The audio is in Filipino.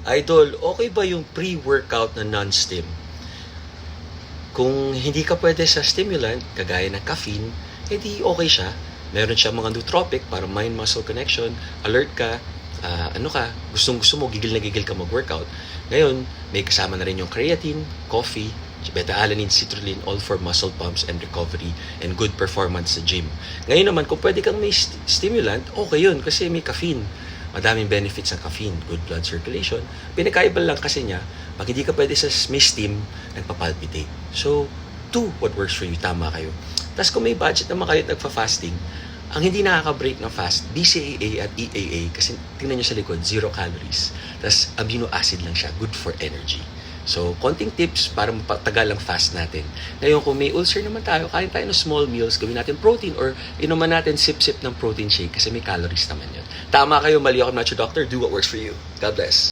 Idol, okay ba yung pre-workout na non-stim? Kung hindi ka pwede sa stimulant, kagaya ng caffeine, edi okay siya. Meron siya mga nootropic para mind-muscle connection, alert ka, gustong-gusto mo, gigil na gigil ka mag-workout. Ngayon, may kasama na rin yung creatine, coffee, beta-alanine, citrulline, all for muscle pumps and recovery and good performance sa gym. Ngayon naman, kung pwede kang may stimulant, okay yun kasi may caffeine. Madaming benefits ng caffeine, good blood circulation. Pinakaiba lang kasi niya, pag hindi ka pwede sa may steam, nagpapalpitate. So, do what works for you. Tama kayo. Tapos kung may budget naman kayo nagfa-fasting, ang hindi nakaka-break ng fast, BCAA at EAA, kasi tingnan nyo sa likod, 0 calories. Tapos amino acid lang siya, good for energy. So, konting tips para mapatagal ang fast natin. Ngayon, kung may ulcer naman tayo, kain tayo ng small meals, gawin natin protein or inuman natin sip-sip ng protein shake kasi may calories naman yun. Tama kayo, mali ako, I'm not your doctor. Do what works for you. God bless.